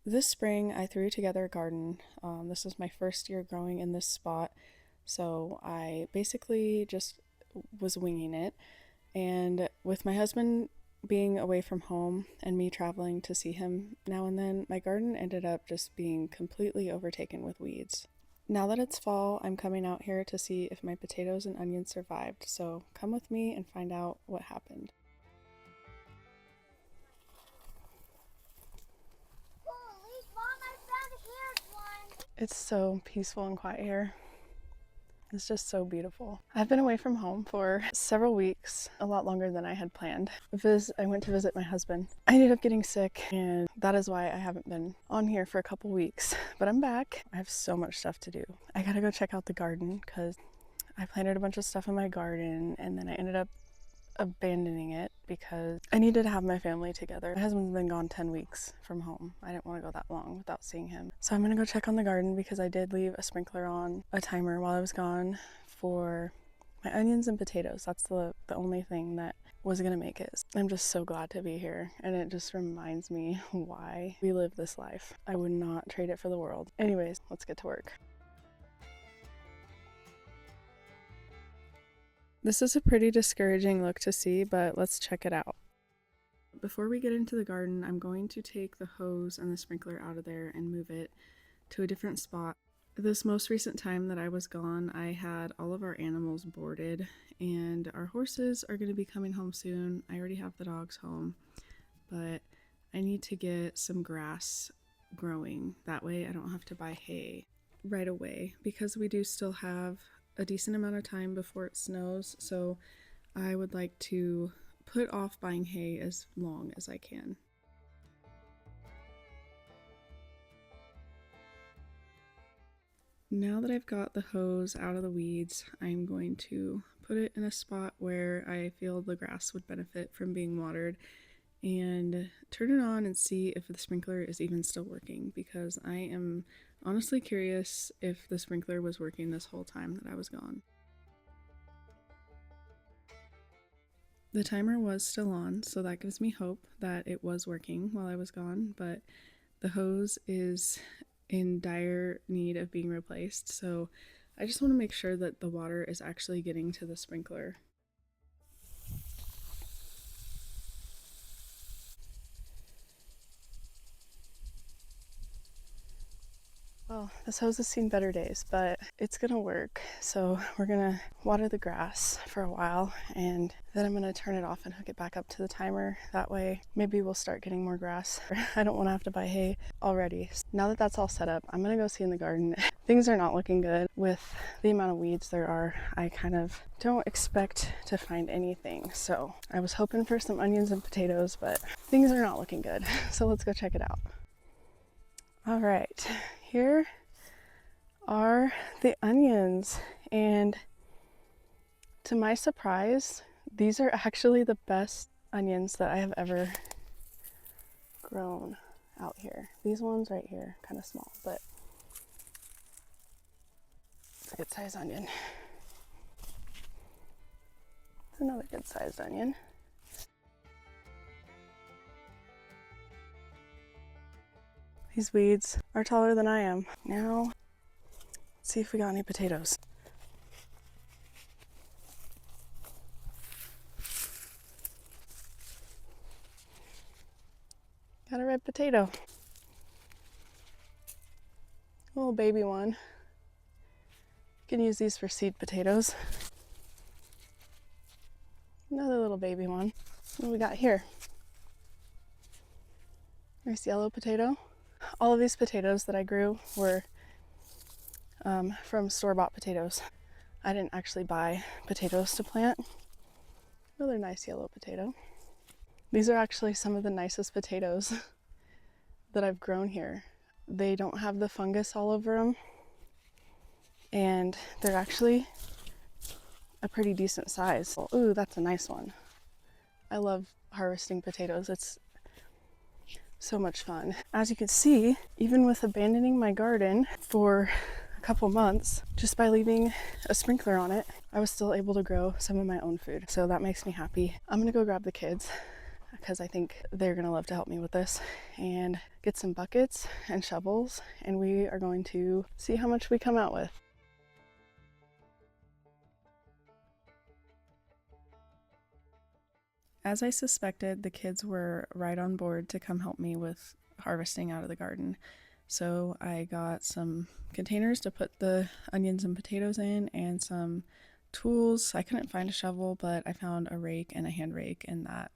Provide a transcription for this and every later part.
This spring, I threw together a garden. This is my first year growing in this spot, so I basically just was winging it. And with my husband being away from home and me traveling to see him now and then, my garden ended up just being completely overtaken with weeds. Now that it's fall, I'm coming out here to see if my potatoes and onions survived, so come with me and find out what happened. It's so peaceful and quiet here. It's just so beautiful. I've been away from home for several weeks, a lot longer than I had planned. I went to visit my husband. I ended up getting sick, and that is why I haven't been on here for a couple weeks. But I'm back. I have so much stuff to do. I gotta go check out the garden because I planted a bunch of stuff in my garden, and then I ended up abandoning it because I needed to have my family together. My husband's been gone 10 weeks from home. I didn't want to go that long without seeing him. So I'm gonna go check on the garden because I did leave a sprinkler on, a timer while I was gone for my onions and potatoes. That's the only thing that was gonna make it. I'm just so glad to be here, and it just reminds me why we live this life. I would not trade it for the world. Anyways, let's get to work. This is a pretty discouraging look to see, but let's check it out. Before we get into the garden, I'm going to take the hose and the sprinkler out of there and move it to a different spot. This most recent time that I was gone, I had all of our animals boarded, and our horses are going to be coming home soon. I already have the dogs home, but I need to get some grass growing. That way I don't have to buy hay right away, because we do still have a decent amount of time before it snows, so I would like to put off buying hay as long as I can. Now that I've got the hose out of the weeds, I'm going to put it in a spot where I feel the grass would benefit from being watered and turn it on and see if the sprinkler is even still working, because I am honestly curious if the sprinkler was working this whole time that I was gone. The timer was still on, so that gives me hope that it was working while I was gone, but the hose is in dire need of being replaced, so I just want to make sure that the water is actually getting to the sprinkler. Well, this hose has seen better days, but it's gonna work. So we're gonna water the grass for a while, and then I'm gonna turn it off and hook it back up to the timer. That way, maybe we'll start getting more grass. I don't wanna have to buy hay already. Now that that's all set up, I'm gonna go see in the garden. Things are not looking good with the amount of weeds there are. I kind of don't expect to find anything. So I was hoping for some onions and potatoes, but things are not looking good. So let's go check it out. All right, here are the onions, and to my surprise, these are actually the best onions that I have ever grown out here. These ones right here, kind of small, but it's a good sized onion. It's another good sized onion. These weeds are taller than I am. Now, let's see if we got any potatoes. Got a red potato. A little baby one. You can use these for seed potatoes. Another little baby one. What do we got here? Nice yellow potato. All of these potatoes that I grew were from store-bought potatoes. I didn't actually buy potatoes to plant. Another nice yellow potato. These are actually some of the nicest potatoes that I've grown here. They don't have the fungus all over them, and they're actually a pretty decent size. Ooh, that's a nice one. I love harvesting potatoes. It's so much fun. As you can see, even with abandoning my garden for a couple months, just by leaving a sprinkler on it, I was still able to grow some of my own food. So that makes me happy. I'm gonna go grab the kids. because I think they're gonna love to help me with this, and get some buckets and shovels, and we are going to see how much we come out with. As I suspected, the kids were right on board to come help me with harvesting out of the garden. So I got some containers to put the onions and potatoes in, and some tools. I couldn't find a shovel, but I found a rake and a hand rake, and that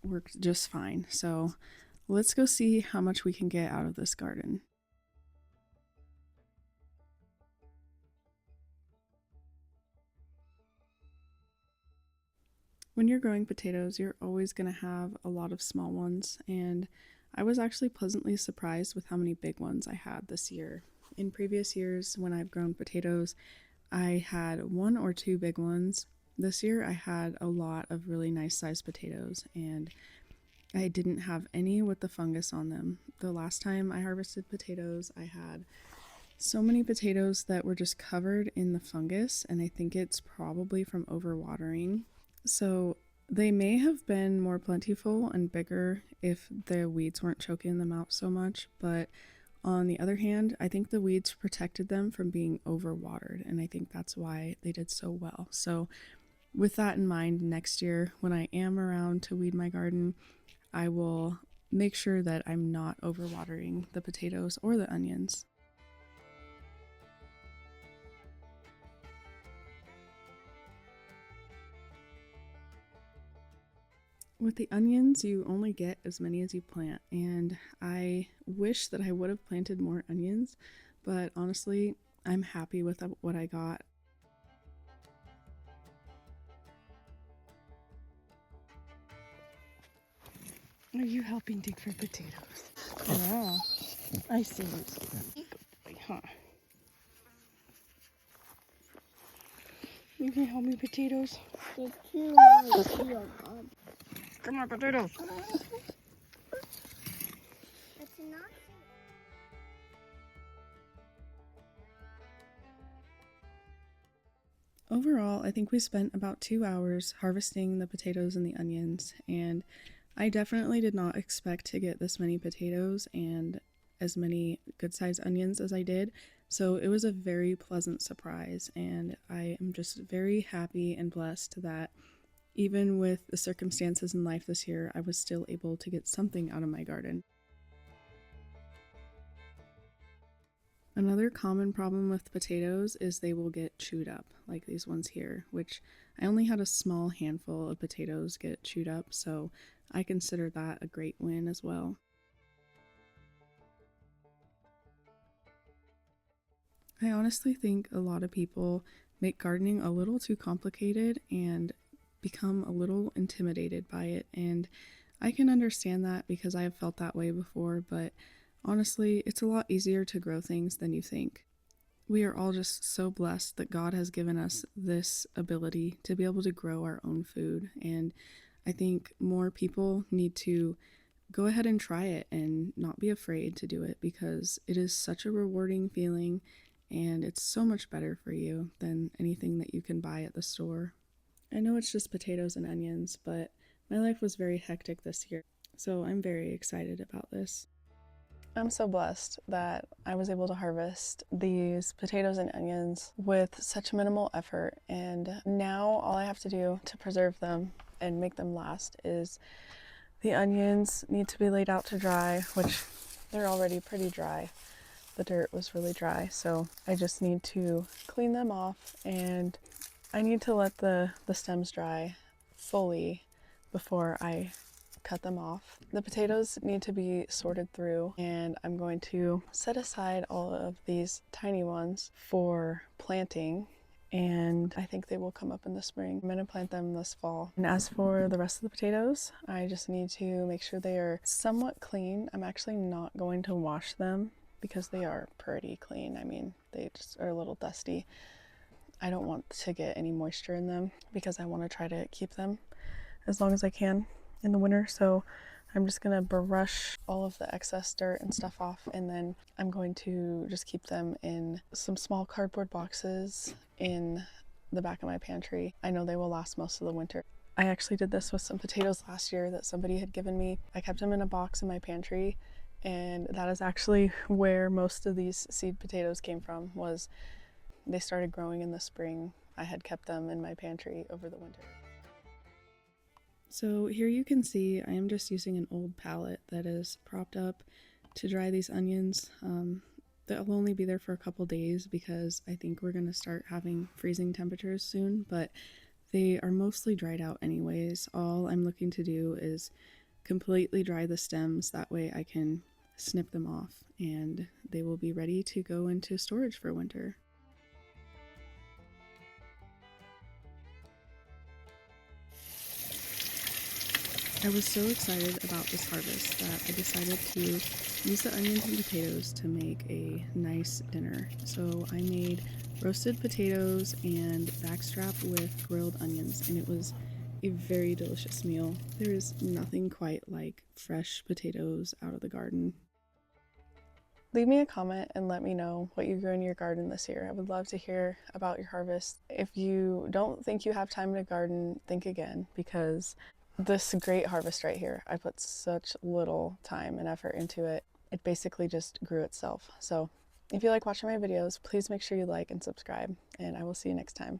worked just fine. So let's go see how much we can get out of this garden. When you're growing potatoes, you're always going to have a lot of small ones, and I was actually pleasantly surprised with how many big ones I had this year. In previous years, when I've grown potatoes, I had 1 or 2 big ones. This year, I had a lot of really nice sized potatoes, and I didn't have any with the fungus on them. The last time I harvested potatoes, I had so many potatoes that were just covered in the fungus, and I think it's probably from overwatering. So they may have been more plentiful and bigger if the weeds weren't choking them out so much, but on the other hand, I think the weeds protected them from being overwatered, and I think that's why they did so well. So with that in mind, next year when I am around to weed my garden, I will make sure that I'm not overwatering the potatoes or the onions. With the onions, you only get as many as you plant, and I wish that I would have planted more onions, but honestly, I'm happy with what I got. Are you helping dig for potatoes? Yeah, I see you. Good boy, huh? You can help me potatoes? Come on, potatoes! Overall, I think we spent about 2 hours harvesting the potatoes and the onions, and I definitely did not expect to get this many potatoes and as many good-sized onions as I did, so it was a very pleasant surprise, and I am just very happy and blessed that even with the circumstances in life this year, I was still able to get something out of my garden. Another common problem with potatoes is they will get chewed up, like these ones here, which I only had a small handful of potatoes get chewed up, so I consider that a great win as well. I honestly think a lot of people make gardening a little too complicated and become a little intimidated by it, and I can understand that because I have felt that way before, but honestly, it's a lot easier to grow things than you think. We are all just so blessed that God has given us this ability to be able to grow our own food, and I think more people need to go ahead and try it and not be afraid to do it, because it is such a rewarding feeling and it's so much better for you than anything that you can buy at the store. I know it's just potatoes and onions, but my life was very hectic this year, so I'm very excited about this. I'm so blessed that I was able to harvest these potatoes and onions with such minimal effort, and now all I have to do to preserve them and make them last is the onions need to be laid out to dry, which they're already pretty dry. The dirt was really dry, so I just need to clean them off, and I need to let the stems dry fully before I cut them off. The potatoes need to be sorted through, and I'm going to set aside all of these tiny ones for planting, and I think they will come up in the spring. I'm going to plant them this fall. And as for the rest of the potatoes, I just need to make sure they are somewhat clean. I'm actually not going to wash them because they are pretty clean. I mean, they just are a little dusty. I don't want to get any moisture in them because I want to try to keep them as long as I can in the winter. So I'm just gonna brush all of the excess dirt and stuff off, and then I'm going to just keep them in some small cardboard boxes in the back of my pantry. I know they will last most of the winter. I actually did this with some potatoes last year that somebody had given me. I kept them in a box in my pantry, and that is actually where most of these seed potatoes came from. Was they started growing in the spring. I had kept them in my pantry over the winter. So here you can see I am just using an old pallet that is propped up to dry these onions. They'll only be there for a couple days because I think we're going to start having freezing temperatures soon, but they are mostly dried out anyways. All I'm looking to do is completely dry the stems, that way I can snip them off and they will be ready to go into storage for winter. I was so excited about this harvest that I decided to use the onions and potatoes to make a nice dinner. So I made roasted potatoes and backstrap with grilled onions, and it was a very delicious meal. There is nothing quite like fresh potatoes out of the garden. Leave me a comment and let me know what you grew in your garden this year. I would love to hear about your harvest. If you don't think you have time to garden, think again, because this great harvest right here, I put such little time and effort into it. It basically just grew itself. So if you like watching my videos, please make sure you like and subscribe, and I will see you next time.